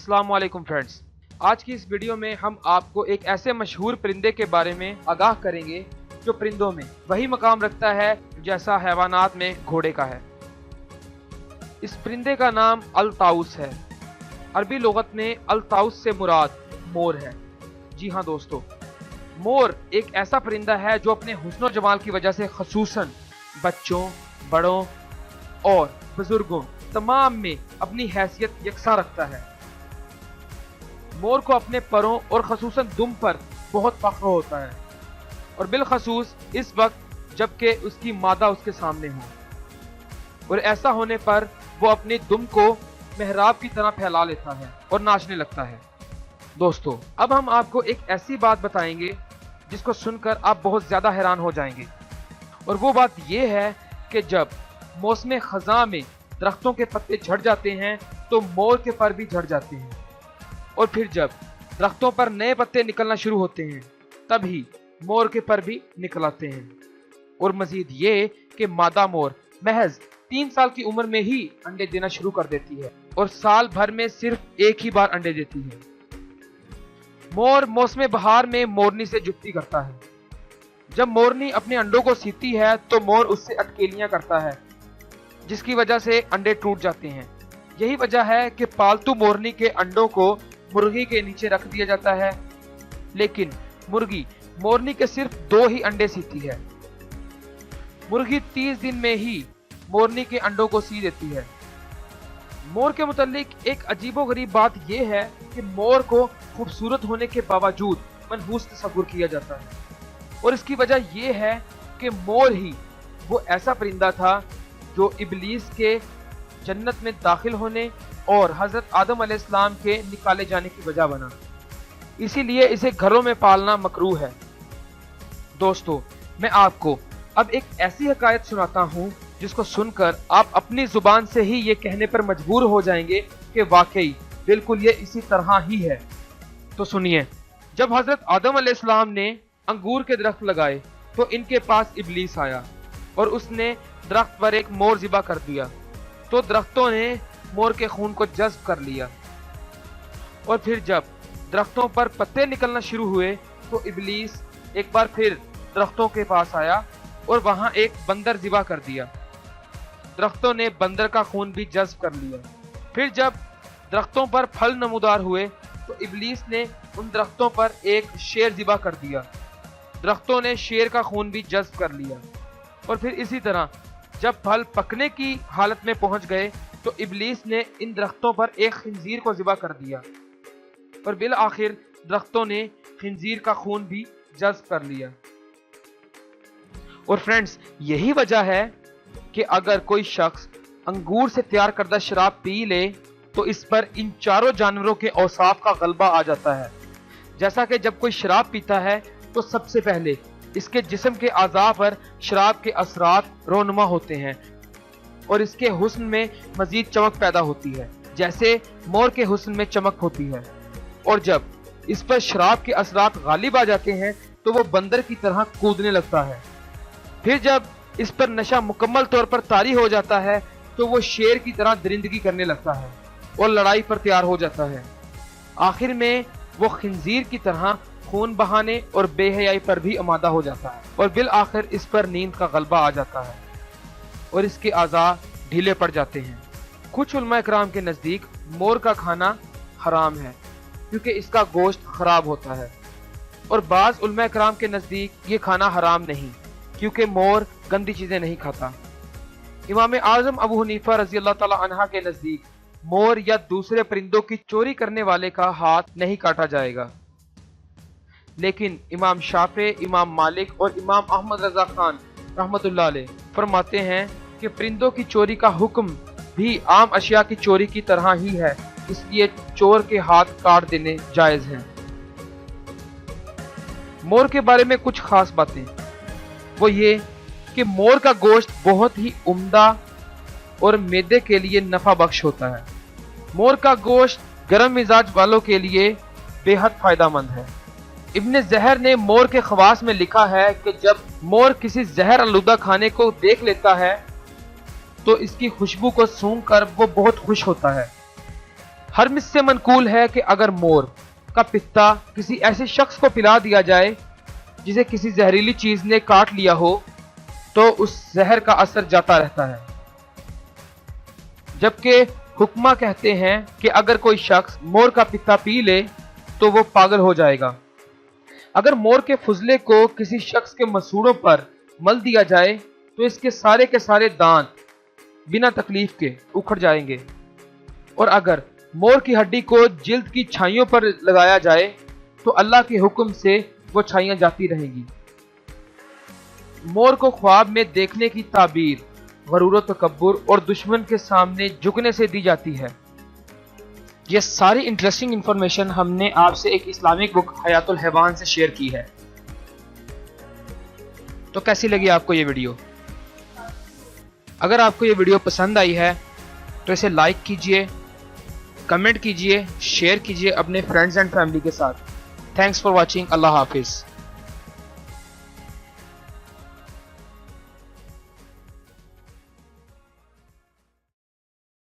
अस्सलाम वालेकुम फ्रेंड्स, आज की इस वीडियो में हम आपको एक ऐसे मशहूर परिंदे के बारे में आगाह करेंगे जो परिंदों में वही मकाम रखता है जैसा हैवानात में घोड़े का है। इस परिंदे का नाम अल-ताऊस है। अरबी लुगत में अल-ताऊस से मुराद मोर है। जी हाँ दोस्तों, मोर एक ऐसा परिंदा है जो अपने हुस्न और जमाल की वजह से खसूसन बच्चों, बड़ों और बुजुर्गों तमाम में अपनी हैसियत यकसा रखता है। मोर को अपने परों और खसूसन दुम पर बहुत फख्र होता है और बिलखसूस इस वक्त जबकि उसकी मादा उसके सामने हो, और ऐसा होने पर वो अपनी दुम को मेहराब की तरह फैला लेता है और नाचने लगता है। दोस्तों, अब हम आपको एक ऐसी बात बताएंगे जिसको सुनकर आप बहुत ज़्यादा हैरान हो जाएंगे, और वो बात ये है कि जब मौसम खज़ां में दरख्तों के पत्ते झड़ जाते हैं तो मोर के पर भी झड़ जाते हैं, और फिर जब दरख्तों पर नए पत्ते निकलना शुरू होते हैं तभी मोर के पर भी निकल आते हैं। और मजीद ये कि मादा मोर महज 3 साल की उम्र में ही अंडे देना शुरू कर देती है और साल भर में सिर्फ एक ही बार अंडे देती है। मोर मौसम बहार में मोरनी से जुफ्ती करता है। जब मोरनी अपने अंडों को सीती है तो मोर उससे अटकेलियां करता है, जिसकी वजह से अंडे टूट जाते हैं। यही वजह है कि पालतू मोरनी के अंडों को मुर्गी के नीचे रख दिया जाता है, लेकिन मुर्गी मोरनी के सिर्फ 2 ही अंडे सीती है। मुर्गी 30 दिन में ही मोरनी के अंडों को सी देती है। मोर के मुतालिक एक अजीबोगरीब बात यह है कि मोर को खूबसूरत होने के बावजूद मनहूस तस्वुर किया जाता है, और इसकी वजह यह है कि मोर ही वो ऐसा परिंदा था जो इब्लीस के जन्नत में दाखिल होने और हजरत आदम अलैहिस्सलाम के निकाले जाने की वजह बना। इसीलिए इसे घरों में पालना मकरूह है। दोस्तों, मैं आपको अब एक ऐसी हकायत सुनाता हूँ जिसको सुनकर आप अपनी जुबान से ही ये कहने पर मजबूर हो जाएंगे कि वाकई बिल्कुल ये इसी तरह ही है। तो सुनिए। जब हजरत आदम अलैहिस्सलाम ने अंगूर के दरख्त लगाए तो इनके पास इब्लीस आया और उसने दरख्त पर एक मोर ज़िबा कर दिया, तो दरख्तों ने मोर के खून को जज्ब कर लिया। और फिर जब दरख्तों पर पत्ते निकलना शुरू हुए तो इब्लीस एक बार फिर दरख्तों के पास आया और वहां एक बंदर ज़िबा कर दिया। दरख्तों ने बंदर का खून भी जज्ब कर लिया। फिर जब दरख्तों पर फल नमूदार हुए तो इब्लीस ने उन दरख्तों पर एक शेर ज़िबा कर दिया। दरख्तों ने शेर का खून भी जज्ब कर लिया। और फिर इसी तरह जब फल पकने की हालत में पहुंच गए तो इब्लीस ने इन दरख्तों पर एक खिंजीर को ज़िबा कर दिया, और बिल आखिर दरख्तों ने खिंजीर का खून भी जज्ब कर लिया। और फ्रेंड्स, यही वजह है कि अगर कोई शख्स अंगूर से तैयार करदा शराब पी ले तो इस पर इन चारों जानवरों के औसाफ का गलबा आ जाता है। जैसा कि जब कोई शराब पीता है तो सबसे पहले इसके जिस्म के आज़ा पर शराब के असरात रोनुमा होते हैं और इसके हुस्न में मजीद चमक पैदा होती है, जैसे मोर के हुस्न में चमक होती है। और जब इस पर शराब के असरात गालिब आ जाते हैं तो वो बंदर की तरह कूदने लगता है। फिर जब इस पर नशा मुकम्मल तौर पर तारी हो जाता है तो वो शेर की तरह दरिंदगी करने लगता है और लड़ाई पर तैयार हो जाता है। आखिर में वो खिंजीर की तरह खून बहाने और बेहयाई पर भी आमादा हो जाता है, और बिल आखिर इस पर नींद का गलबा आ जाता है और इसके आज़ा ढीले पड़ जाते हैं। कुछ उलमा इकराम के नज़दीक मोर का खाना हराम है क्योंकि इसका गोश्त खराब होता है, और बाज़ उलमा इकराम के नज़दीक ये खाना हराम नहीं क्योंकि मोर गंदी चीज़ें नहीं खाता। इमाम आज़म अबू हनीफा रज़ी अल्लाह ताला अन्हा के नज़दीक मोर या दूसरे परिंदों की चोरी करने वाले का हाथ नहीं काटा जाएगा, लेकिन इमाम शाफे, इमाम मालिक और इमाम अहमद रज़ा खान रहमतुल्लाह अलैह फरमाते हैं कि परिंदों की चोरी का हुक्म भी आम अशिया की चोरी की तरह ही है, इसलिए चोर के हाथ काट देने जायज़ हैं। मोर के बारे में कुछ खास बातें, वो ये कि मोर का गोश्त बहुत ही उम्दा और मैदे के लिए नफा बख्श होता है। मोर का गोश्त गर्म मिजाज वालों के लिए बेहद फायदेमंद है। इब्न ज़हर ने मोर के खवास में लिखा है कि जब मोर किसी जहर आलूदा खाने को देख लेता है तो इसकी खुशबू को सूंघ कर वो बहुत खुश होता है। हरमिस से मनकूल है कि अगर मोर का पित्ता किसी ऐसे शख्स को पिला दिया जाए जिसे किसी जहरीली चीज ने काट लिया हो तो उस जहर का असर जाता रहता है, जबकि हुक्मा कहते हैं कि अगर कोई शख्स मोर का पित्ता पी ले तो वो पागल हो जाएगा। अगर मोर के फुजले को किसी शख्स के मसूड़ों पर मल दिया जाए तो इसके सारे के सारे दांत बिना तकलीफ के उखड़ जाएंगे, और अगर मोर की हड्डी को जिल्द की छाइयों पर लगाया जाए तो अल्लाह के हुक्म से वो छाइयां जाती रहेंगी। मोर को ख्वाब में देखने की ताबीर गरूर व तकब्बुर और दुश्मन के सामने झुकने से दी जाती है। ये सारी इंटरेस्टिंग इंफॉर्मेशन हमने आपसे एक इस्लामिक बुक हयातुल हैवान से शेयर की है। तो कैसी लगी आपको ये वीडियो? अगर आपको ये वीडियो पसंद आई है तो इसे लाइक कीजिए, कमेंट कीजिए, शेयर कीजिए अपने फ्रेंड्स एंड फैमिली के साथ। Thanks for watching. अल्लाह हाफिज़।